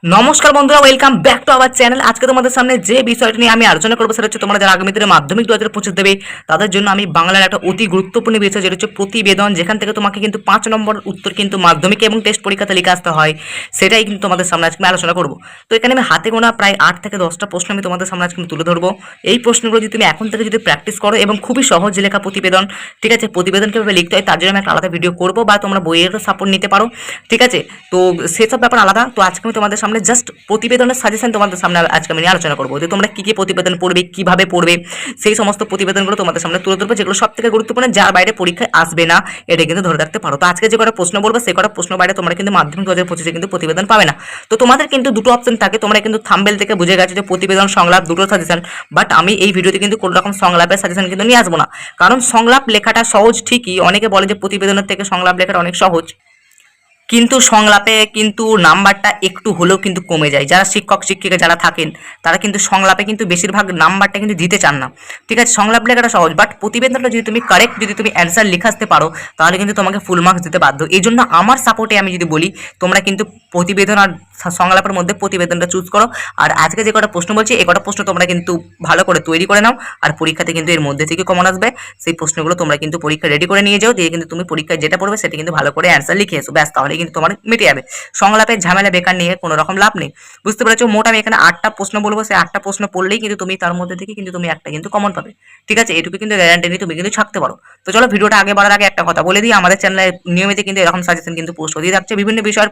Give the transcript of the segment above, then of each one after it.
নমস্কার বন্ধুরা, welcome back to our channel. আজকে তোমাদের সামনে যে বিষয়টা নিয়ে আমি আলোচনা করবো সেটা হচ্ছে তোমরা যারা আগামী দিনে মাধ্যমিক 2025 দেবে তাদের জন্য আমি বাংলার একটা অতি গুরুত্বপূর্ণ বিষয় যেটা হচ্ছে প্রতিবেদন, যেখান থেকে তোমাকে কিন্তু 5 নম্বর উত্তর কিন্তু মাধ্যমিক এবং টেস্ট পরীক্ষাতে লিখে আসতে হয়। সেটাই কিন্তু তোমাদের সামনে আজকে আমি আলোচনা করবো। তো এখানে আমি হাতে গোনা প্রায় 8 থেকে 10টা প্রশ্ন আমি তোমাদের সামনে আজকে আমি তুলে ধরবো। এই প্রশ্নগুলো যদি তুমি এখন থেকে যদি প্র্যাকটিস করো এবং খুবই সহজ লেখা প্রতিবেদন, ঠিক আছে, প্রতিবেদন কীভাবে লিখতে হয় তার জন্য আমি একটা আলাদা ভিডিও করবো, বা তোমরা বইয়েরও সাপোর্ট নিতে পারো, ঠিক আছে। তো সেসব ব্যাপার আলাদা। তো আজকে আমি তোমাদের সামনে জাস্ট প্রতিবেদনের সাজেশন তোমাদের সামনে আজকে আমি নিয়ে আলোচনা করবো যে তোমরা কী কী প্রতিবেদন পড়বে, কীভাবে পড়বে, সেই সমস্ত প্রতিবেদনগুলো তোমাদের সামনে তুলে ধরবো, যেগুলো সব থেকে গুরুত্বপূর্ণ, যার বাইরে পরীক্ষায় আসবে না এটা কিন্তু ধরে রাখতে পারো। তো আজকে যে কটা প্রশ্ন বলবো সেই কটা প্রশ্ন বাইরে তোমরা কিন্তু মাধ্যমিক 2025 কিন্তু প্রতিবেদন পাবে না। তো তোমাদের কিন্তু দুটো অপশন থাকে, তোমরা কিন্তু থাম্বেল থেকে বুঝে গেছো যে প্রতিবেদন সংলাপ দুটো সাজেশন। বাট আমি এই ভিডিওতে কিন্তু কোনো রকম সংলাপের সাজেশন কিন্তু নিয়ে আসবো না, কারণ সংলাপ লেখাটা সহজ ঠিকই, অনেকে বলে যে প্রতিবেদনের থেকে সংলাপ লেখাটা অনেক সহজ, কিন্তু সংলাপে কিন্তু নাম্বারটা একটু হলেও কিন্তু কমে যায়। যারা শিক্ষক শিক্ষিকা যারা থাকেন তারা কিন্তু সংলাপে কিন্তু বেশিরভাগ নাম্বারটা কিন্তু দিতে চান না, ঠিক আছে। সংলাপ লেখাটা সহজ, বাট প্রতিবেদনটা যদি তুমি কারেক্ট যদি তুমি অ্যান্সার লিখে আসতে পারো তাহলে কিন্তু তোমাকে ফুল মার্কস দিতে বাধ্য। এই জন্য আমার সাপোর্টে আমি যদি বলি তোমরা কিন্তু প্রতিবেদন আর সংলাপের মধ্যে প্রতিবেদনটা চুজ করো। আর আজকে যে কটা প্রশ্ন বলছি এই কটা প্রশ্ন তোমরা কিন্তু ভালো করে তৈরি করে নাও, আর পরীক্ষাতে কিন্তু এর মধ্যে থেকে কমন আসবে। সেই প্রশ্নগুলো তোমরা কিন্তু পরীক্ষা রেডি করে নিয়ে যাও, দিয়ে কিন্তু তুমি পরীক্ষায় যেটা পড়বে সেটা কিন্তু ভালো করে অ্যান্সার লিখে এসো, ব্যাস, তাহলে কিন্তু তোমার মিটে যাবে। সংলাপের ঝামেলা বেকার নিয়ে কোনো রকম লাভ নেই, বুঝতে পেরেছো। মোট আমি এখানে 8টা প্রশ্ন বলবো, সেই 8টা প্রশ্ন পড়লেই কিন্তু তুমি তার মধ্যে থেকে কিন্তু তুমি একটা কিন্তু কমন পাবে, ঠিক আছে। এটুকু কিন্তু গ্যারান্টি নিয়ে তুমি কিন্তু থাকতে পারো। তো চলো ভিডিওটা আগে বাড়ার আগে একটা কথা বলে দিই, আমাদের চ্যানেলে নিয়মিত কিন্তু এরকম সাজেশন কিন্তু পোস্ট হতে থাকছে, বিভিন্ন বিষয়ের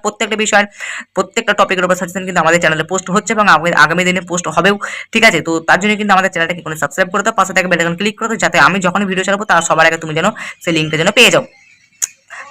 প্রত্যেকটা টপিকের উপর সাজেশন কিন্তু আমাদের চ্যানেলে পোস্ট হচ্ছে এবং আগামী দিনে পোস্ট হবেও, ঠিক আছে। তো তার জন্য কিন্তু আমাদের চ্যানেলটাকে কোনো সাবস্ক্রাইব করে দাও, পাশে থেকে বেল আইকন ক্লিক করে দাও, যাতে আমি যখনই ভিডিও ছাড়বো তার সবার আগে তুমি যেন সেই লিঙ্কটা যেন পেয়ে যাও।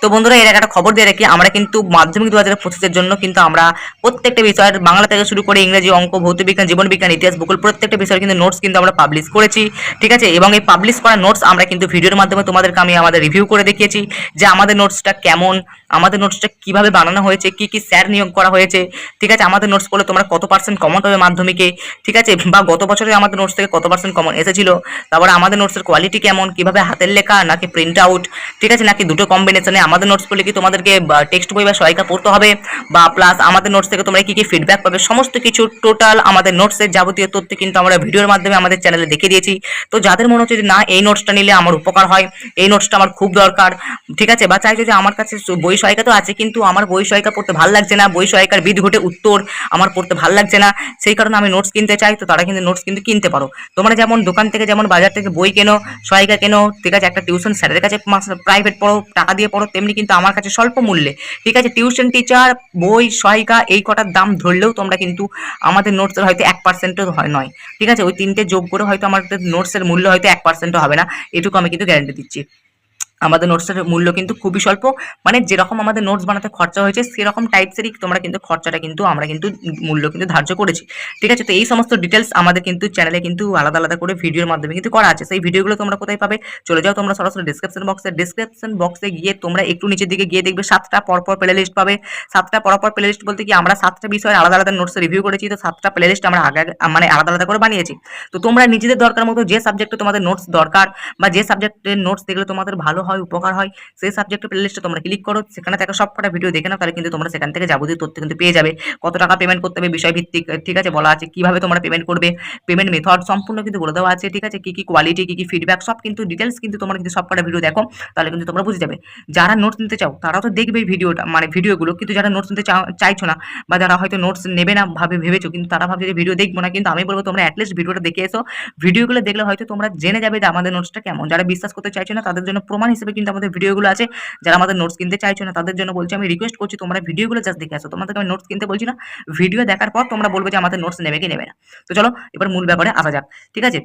তো বন্ধুরা, এর একটা খবর দিয়ে রাখি, আমরা কিন্তু মাধ্যমিক 2025 জন্য কিন্তু আমরা প্রত্যেকটা বিষয়ের বাংলা থেকে শুরু করে ইংরেজি, অঙ্ক, ভৌতবিজ্ঞান, জীবনবিজ্ঞান, ইতিহাস, ভূগোল প্রত্যেকটা বিষয়ের কিন্তু নোটস কিন্তু আমরা পাবলিশ করেছি, ঠিক আছে। এবং এই পাবলিশ করা নোটস আমরা কিন্তু ভিডিওর মাধ্যমে তোমাদেরকে আমি আমাদের রিভিউ করে দেখিয়েছি যে আমাদের নোটসটা কেমন, আমাদের নোটসটা কিভাবে বানানো হয়েছে, কি কি স্যার নিয়োগ করা হয়েছে, ঠিক আছে। আমাদের নোটস পড়লে তোমরা কত পার্সেন্ট কমন পাবে মাধ্যমিকে, ঠিক আছে, বা গত বছরে আমাদের নোটস থেকে কত পার্সেন্ট কমন এসেছিল, তারপরে আমাদের নোটসের কোয়ালিটি কেমন, কিভাবে হাতের লেখা নাকি প্রিন্ট আউট, ঠিক আছে, নাকি দুটো কম্বিনেশনে আমাদের নোটস পড়লে কি তোমাদেরকে টেক্সট বই বা সহায়িকা পড়তে হবে, বা প্লাস আমাদের নোটস থেকে তোমরা কি কি ফিডব্যাক পাবে, সমস্ত কিছু টোটাল আমাদের নোটসের যাবতীয় তথ্য কিন্তু আমরা ভিডিওর মাধ্যমে আমাদের চ্যানেলে দেখিয়ে দিয়েছি। তো যাদের মনে হচ্ছে যে না এই নোটসটা নিলে আমার উপকার হয়, এই নোটসটা আমার খুব দরকার, ঠিক আছে, বা চাইছো যে আমার কাছে বই সহায়িকা তো আছে কিন্তু আমার বই সহায়িকা পড়তে ভালো লাগছে না, বই সহায়িকার বিদঘটে উত্তর আমার পড়তে ভালো লাগছে না, সেই কারণে আমি নোটস কিনতে চাই, তো তারা কিন্তু নোটস কিন্তু কিনতে পারো। তোমরা যেমন দোকান থেকে যেমন বাজার থেকে বই কেনো, সহায়িকা কেনো, ঠিক আছে, একটা টিউশন স্যারের কাছে প্রাইভেট পড়ো, টাকা দিয়ে পড়ো, তেমনি কিন্তু আমার কাছে স্বল্প মূল্যে, ঠিক আছে, টিউশন টিচার, বই, সহায়িকা এই কটার দাম ধরলেও তোমরা কিন্তু আমাদের নোটসের হয়তো 1%ও হয় নয়, ঠিক আছে, ওই তিনটে যোগ করে হয়তো আমাদের নোটসের মূল্য হয়তো 1%ও হবে না, এটুকু আমি কিন্তু গ্যারান্টি দিচ্ছি। আমাদের নোটসের মূল্য কিন্তু খুবই স্বল্প, মানে যেরকম আমাদের নোটস বানাতে খরচা হয়েছে সেরকম টাইপসেরই তোমরা কিন্তু খরচাটা কিন্তু আমরা কিন্তু মূল্য কিন্তু ধার্য করেছি, ঠিক আছে। তো এই সমস্ত ডিটেলস আমাদের কিন্তু চ্যানেলে কিন্তু আলাদা আলাদা করে ভিডিওর মাধ্যমে কিন্তু করা আছে। সেই ভিডিওগুলো তোমরা কোথায় পাবে, চলে যাও তোমরা সরাসরি ডিসক্রিপশন বক্সে গিয়ে তোমরা একটু নিচের দিকে গিয়ে দেখবে 7টা পরপর প্লে লিস্ট পাবে। 7টা পরপর প্লে লিস্ট বলতে কি আমরা 7টা বিষয়ের আলাদা আলাদা নোটস রিভিউ করেছি, তো 7টা প্লে লিস্ট আমরা আগে মানে আলাদা আলাদা করে বানিয়েছি। তো তোমরা নিজেদের দরকার মতো যে সাবজেক্টে তোমাদের নোটস দরকার বা যে সাবজেক্টের নোটস দেখলে তোমাদের ভালো হয়, উপকার হয়, সেই সাবজেক্টের প্লেলিস্টে তোমরা ক্লিক করো, সেখানে থেকে সবকটা ভিডিও দেখে নাও, তাহলে কিন্তু তোমরা সেখান থেকে যাবতীয় তথ্য কিন্তু পেয়ে যাবে। কত টাকা পেমেন্ট করতে হবে বিষয় ভিত্তিক, ঠিক আছে, বলা আছে, কিভাবে তোমরা পেমেন্ট করবে, পেমেন্ট মেথড সম্পূর্ণ কিন্তু বলে দেওয়া আছে, ঠিক আছে, কি কি কোয়ালিটি, কি কি ফিডব্যাক, সব কিন্তু ডিটেলস কিন্তু তোমরা যদি সবকটা ভিডিও দেখো তাহলে কিন্তু তোমরা বুঝে যাবে। যারা নোটস নিতে চাও তারা তো দেখবে ভিডিওটা, মানে ভিডিওগুলো, কিন্তু যারা নোটস নিতে চাইছো না বা যারা হয়তো নোটস নেবে না ভেবেছো, কিন্তু তারা ভাবছে যে ভিডিও দেখবো না, কিন্তু আমি বলবো তোমরা অ্যাটলিস্ট ভিডিওটা দেখে এসো। ভিডিওগুলো দেখলে হয়তো তোমরা জেনে যাবে যে আমাদের নোটসটা কেমন। যারা বিশ্বাস করতে চাইছো না তাদের জন্য প্রমাণ হিসেবে কিন্তু আমাদের ভিডিওগুলো আছে। যারা আমাদের নোটস কিনতে চাইছো না তাদের জন্য বলছি, আমি রিকোয়েস্ট করছি তোমরা ভিডিওগুলো জাস্ট দেখে আসো। তোমাদেরকে আমি নোটস কিনতে বলছি না, ভিডিও দেখার পর তোমরা বলবে যে আমাদের নোটস নেবে কি নেবে না। তো চলো এবার মূল ব্যাপারে আসা যাক, ঠিক আছে।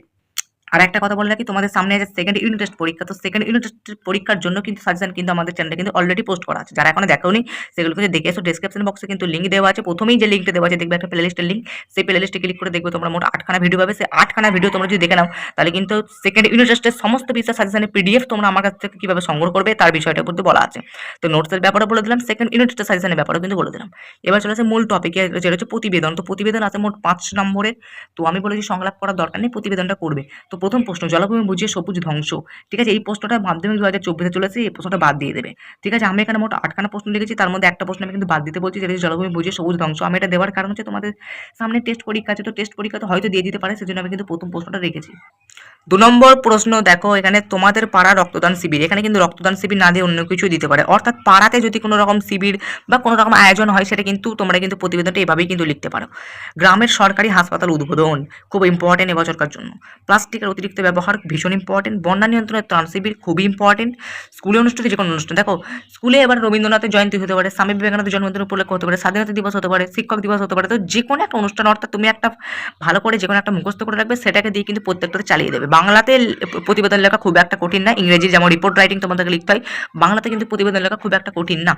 আর একটা কথা বলে রাখি, তোমাদের সামনে আছে সেকেন্ড ইউনিট টেস্ট পরীক্ষা, তো সেকেন্ড ইউনিট টেস্ট পরীক্ষার জন্য কিন্তু সাজেশন কিন্তু আমাদের চ্যানেলে কিন্তু অলরেডি পোস্ট করা আছে। যারা এখনো দেখোনি সেগুলো কিন্তু দেখে এসো, ডেসক্রিপশন বক্সে কিন্তু লিঙ্ক দেওয়া আছে, প্রথমেই যে লিঙ্কটা দেওয়া আছে দেখবে একটা প্লেলিস্টের লিঙ্ক, সেই প্লেলিস্টে ক্লিক করে দেখবে তোমরা মোট 8খানা ভিডিও পাবে। সেই 8খানা ভিডিও তোমরা যদি দেখে নাও তাহলে কিন্তু সেকেন্ড ইউনিট টেস্টের সমস্ত বিষয় সাজেশনের পিডিএফ তোমরা আমার কাছ থেকে কিভাবে সংগ্রহ করবে তার বিষয়টা কিন্তু বলা আছে। তো নোটসের ব্যাপারে বলে দিলাম, সেকেন্ড ইউনিট টেস্টের সাজেশনের ব্যাপারে কিন্তু বলে দিলাম। এবার চলে আসে মূল টপিকে, যেটা হচ্ছে প্রতিবেদন। তো প্রতিবেদন আছে মোট 5 নম্বরের। তো আমি বলেছি সংলাপ করার দরকার নেই, প্রতিবেদনটা করবে। তো প্রথম প্রশ্ন, জলাভূমি বুঝিয়ে সবুজ ধ্বংস। ঠিক আছে, এই প্রশ্নটা মাধ্যমিক 2024-এ চলেছে, এই প্রশ্নটা বাদ দিয়ে দেবে। ঠিক আছে, আমি এখানে মোট 8খানা প্রশ্ন লিখেছি, তার মধ্যে একটা প্রশ্ন আমি কিন্তু বাদ দিতে বলছি, যেটা হচ্ছে জলাভূমি বুঝিয়ে সবুজ ধ্বংস। আমি এটা দেওয়ার কারণ হচ্ছে তোমাদের সামনে টেস্ট পরীক্ষা আছে, তো টেস্ট পরীক্ষাতে হয়তো দিয়ে দিতে পারে, সেজন্য আমি কিন্তু প্রথম প্রশ্নটা রেখেছি। 2 নম্বর প্রশ্ন দেখো, এখানে তোমাদের পাড়া রক্তদান শিবির, এখানে কিন্তু রক্তদান শিবির না দিয়ে অন্য কিছু দিতে পারে, অর্থাৎ পাড়াতে যদি কোনো রকম শিবির বা কোনো রকম আয়োজন হয়, সেটা কিন্তু তোমরা কিন্তু প্রতিবেদনটা এভাবেই কিন্তু লিখতে পারো। গ্রামের সরকারি হাসপাতাল উদ্বোধন, খুব ইম্পর্টেন্ট এবছরকার জন্য। প্লাস্টিকের অতিরিক্ত ব্যবহার ভীষণ ইম্পর্টেন্ট। বন্যা নিয়ন্ত্রণের ত্রাণ শিবির খুবই ইম্পর্টেন্ট। স্কুলে অনুষ্ঠিত যে কোনো অনুষ্ঠান, দেখো স্কুলে এবার রবীন্দ্রনাথের জয়ন্তী হতে পারে, স্বামী বিবেকানন্দের জন্মদিন উপলক্ষ হতে পারে, স্বাধীনতা দিবস হতে পারে, শিক্ষক দিবস হতে পারে, তো যে কোনো একটা অনুষ্ঠান, অর্থাৎ তুমি একটা ভালো করে যে কোনো একটা মুখস্থ করে রাখবে, সেটাকে দিয়ে কিন্তু প্রত্যেকটাতে চালিয়ে দেবে। বাংলাতে প্রতিবেদন লেখা খুব একটা কঠিন না, ইংরেজি যেমন রিপোর্ট রাইটিং তোমাদেরকে লিখতে হয়, বাংলাতে কিন্তু প্রতিবেদন লেখা খুব একটা কঠিন না।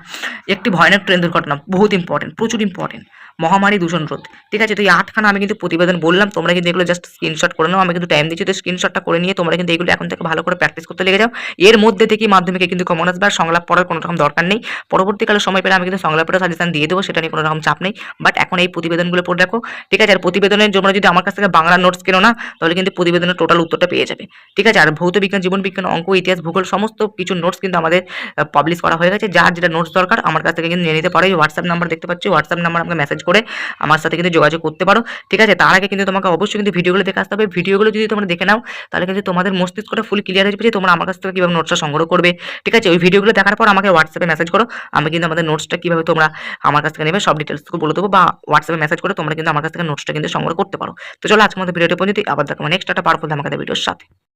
একটি ভয়ানক ট্রেন দুর্ঘটনা, বহুত ইম্পর্টেন্ট, প্রচুর ইম্পর্টেন্ট। মহামারী দূষণ রোধ। ঠিক আছে, তো এই 8খানা আমি কিন্তু প্রতিবেদন বললাম, তোমরা কিন্তু এগুলো জাস্ট স্ক্রিনশট করে নাও, আমি কিন্তু টাইম দিচ্ছি, তো স্ক্রিনশটটা করে নিয়ে তোমরা কিন্তু এগুলো এখন থেকে ভালো করে প্র্যাকটিস করতে লেগে যাও। এর মধ্যে থেকে মাধ্যমিকে কিন্তু কমন আসবে, আর সংলাপ পড়ার কোনো রকম দরকার নেই। পরবর্তীকালে সময় পেলে আমি কিন্তু সংলাপের সাজেশন দিয়ে দেবো, সেটা নিয়ে কোনো রকম চাপ নেই। বাট এখন এই প্রতিবেদনগুলো পড়ে রাখো। ঠিক আছে, আর প্রতিবেদনের জন্য যদি আমার কাছ থেকে বাংলা নোটস কেনো না, তাহলে কিন্তু প্রতিবেদনের টোটাল উত্তরটা পেয়ে যাবে। ঠিক আছে, আর ভৌত বিজ্ঞান, জীবন বিজ্ঞান, অঙ্ক, ইতিহাস, ভূগোল সমস্ত কিছু নোটস কিন্তু আমাদের পাবলিশ করা হয়ে গেছে। যার যেটা নোটস দরকার আমার কাছ থেকে কিন্তু নিয়ে নিতে পারো। হোয়াটসঅ্যাপ নাম্বার দেখতে পাচ্ছি, হোয়াটসঅ্যাপ নাম্বার আমাকে মেসেজ করে আমার সাথে কিন্তু যোগাযোগ করতে পারো। ঠিক আছে, তার আগে কিন্তু তোমাকে অবশ্যই কিন্তু ভিডিওগুলো দেখে আসতে হবে। ভিডিওগুলো যদি তোমরা দেখে নাও, তাহলে কিন্তু তোমাদের মস্তিষ্কটা ফুল ক্লিয়ার হয়ে যাবে যে তোমরা আমার কাছ থেকে কীভাবে নোটসটা সংগ্রহ করবে। ঠিক আছে, ওই ভিডিওগুলো দেখার পর আমাকে হোয়াটসঅ্যাপে মেসেজ করো, আমি কিন্তু আমাদের নোটসটা কীভাবে তোমরা আমার কাছ থেকে নেবে সব ডিটেলস বলে দেবো, বা হোয়াটসঅ্যাপে মেসেজ করে তোমরা কিন্তু আমার কাছ থেকে নোটসটা কিন্তু সংগ্রহ করতে পারো। তো চলো আজকের মধ্যে ভিডিওটা পর্যন্ত, আবার দেখো নেক্সট একটা পাওয়ারফুল ধামাকাদার ভিডিওর সাথে।